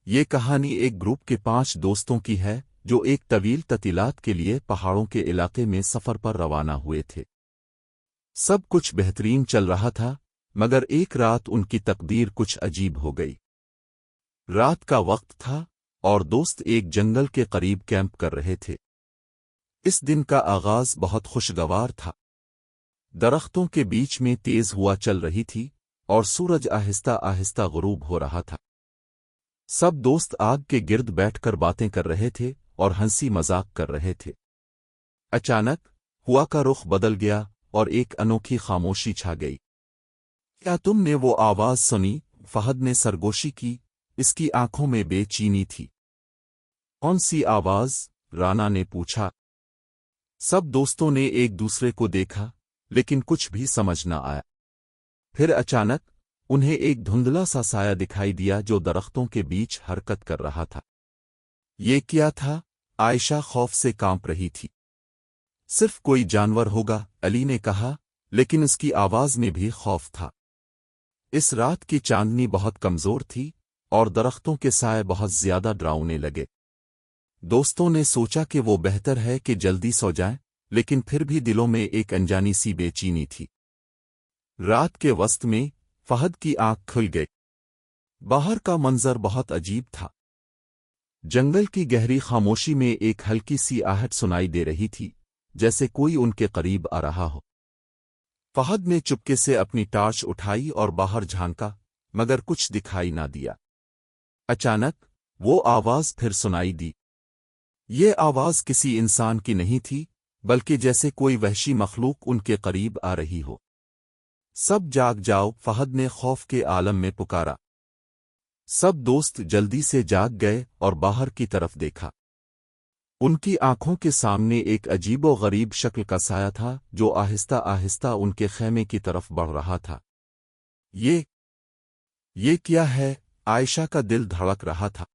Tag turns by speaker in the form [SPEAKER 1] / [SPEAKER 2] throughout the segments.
[SPEAKER 1] یہ کہانی ایک گروپ کے 5 دوستوں کی ہے جو ایک طویل تعطیلات کے لیے پہاڑوں کے علاقے میں سفر پر روانہ ہوئے تھے۔ سب کچھ بہترین چل رہا تھا، مگر ایک رات ان کی تقدیر کچھ عجیب ہو گئی۔ رات کا وقت تھا اور دوست ایک جنگل کے قریب کیمپ کر رہے تھے۔ اس دن کا آغاز بہت خوشگوار تھا۔ درختوں کے بیچ میں تیز ہوا چل رہی تھی اور سورج آہستہ آہستہ غروب ہو رہا تھا۔ سب دوست آگ کے گرد بیٹھ کر باتیں کر رہے تھے اور ہنسی مذاق کر رہے تھے۔ اچانک ہوا کا رخ بدل گیا اور ایک انوکھی خاموشی چھا گئی۔ کیا تم نے وہ آواز سنی؟ فہد نے سرگوشی کی، اس کی آنکھوں میں بے چینی تھی۔ کون سی آواز؟ رانا نے پوچھا۔ سب دوستوں نے ایک دوسرے کو دیکھا، لیکن کچھ بھی سمجھ نہ آیا۔ پھر اچانک انہیں ایک دھندلا سا سایہ دکھائی دیا جو درختوں کے بیچ حرکت کر رہا تھا۔ یہ کیا تھا؟ عائشہ خوف سے کانپ رہی تھی۔ صرف کوئی جانور ہوگا، علی نے کہا، لیکن اس کی آواز میں بھی خوف تھا۔ اس رات کی چاندنی بہت کمزور تھی اور درختوں کے سائے بہت زیادہ ڈراؤنے لگے۔ دوستوں نے سوچا کہ وہ بہتر ہے کہ جلدی سو جائیں، لیکن پھر بھی دلوں میں ایک انجانی سی بے چینی تھی۔ رات کے وسط میں فہد کی آنکھ کھل گئی۔ باہر کا منظر بہت عجیب تھا۔ جنگل کی گہری خاموشی میں ایک ہلکی سی آہٹ سنائی دے رہی تھی، جیسے کوئی ان کے قریب آ رہا ہو۔ فہد نے چپکے سے اپنی ٹارچ اٹھائی اور باہر جھانکا، مگر کچھ دکھائی نہ دیا۔ اچانک وہ آواز پھر سنائی دی۔ یہ آواز کسی انسان کی نہیں تھی، بلکہ جیسے کوئی وحشی مخلوق ان کے قریب آ رہی ہو۔ سب جاگ جاؤ، فہد نے خوف کے عالم میں پکارا۔ سب دوست جلدی سے جاگ گئے اور باہر کی طرف دیکھا۔ ان کی آنکھوں کے سامنے ایک عجیب و غریب شکل کا سایہ تھا جو آہستہ آہستہ ان کے خیمے کی طرف بڑھ رہا تھا۔ یہ کیا ہے؟ عائشہ کا دل دھڑک رہا تھا۔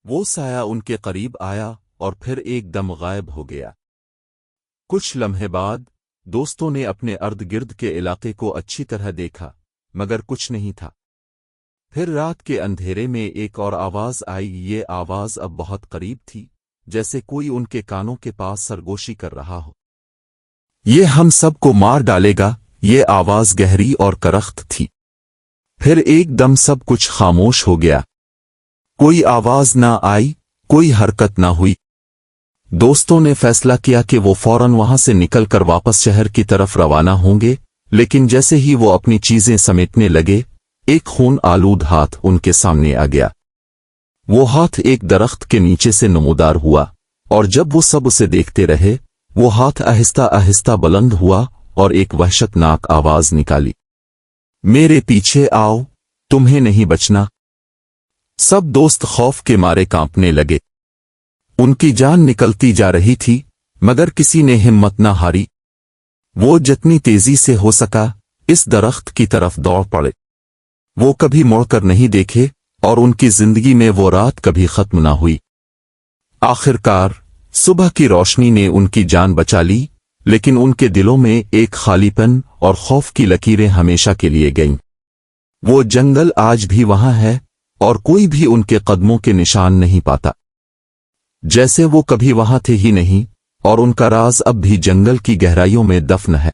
[SPEAKER 1] وہ سایہ ان کے قریب آیا اور پھر ایک دم غائب ہو گیا۔ کچھ لمحے بعد دوستوں نے اپنے ارد گرد کے علاقے کو اچھی طرح دیکھا، مگر کچھ نہیں تھا۔ پھر رات کے اندھیرے میں ایک اور آواز آئی۔ یہ آواز اب بہت قریب تھی، جیسے کوئی ان کے کانوں کے پاس سرگوشی کر رہا ہو۔ یہ ہم سب کو مار ڈالے گا، یہ آواز گہری اور کرخت تھی۔ پھر ایک دم سب کچھ خاموش ہو گیا۔ کوئی آواز نہ آئی، کوئی حرکت نہ ہوئی۔ دوستوں نے فیصلہ کیا کہ وہ فوراً وہاں سے نکل کر واپس شہر کی طرف روانہ ہوں گے، لیکن جیسے ہی وہ اپنی چیزیں سمیٹنے لگے، ایک خون آلود ہاتھ ان کے سامنے آ گیا۔ وہ ہاتھ ایک درخت کے نیچے سے نمودار ہوا، اور جب وہ سب اسے دیکھتے رہے، وہ ہاتھ آہستہ آہستہ بلند ہوا اور ایک وحشت ناک آواز نکالی۔ میرے پیچھے آؤ، تمہیں نہیں بچنا۔ سب دوست خوف کے مارے کانپنے لگے۔ ان کی جان نکلتی جا رہی تھی، مگر کسی نے ہمت نہ ہاری۔ وہ جتنی تیزی سے ہو سکا اس درخت کی طرف دوڑ پڑے۔ وہ کبھی مڑ کر نہیں دیکھے اور ان کی زندگی میں وہ رات کبھی ختم نہ ہوئی۔ آخر کار صبح کی روشنی نے ان کی جان بچا لی، لیکن ان کے دلوں میں ایک خالی پن اور خوف کی لکیریں ہمیشہ کے لیے گئیں۔ وہ جنگل آج بھی وہاں ہے اور کوئی بھی ان کے قدموں کے نشان نہیں پاتا، جیسے وہ کبھی وہاں تھے ہی نہیں، اور ان کا راز اب بھی جنگل کی گہرائیوں میں دفن ہے۔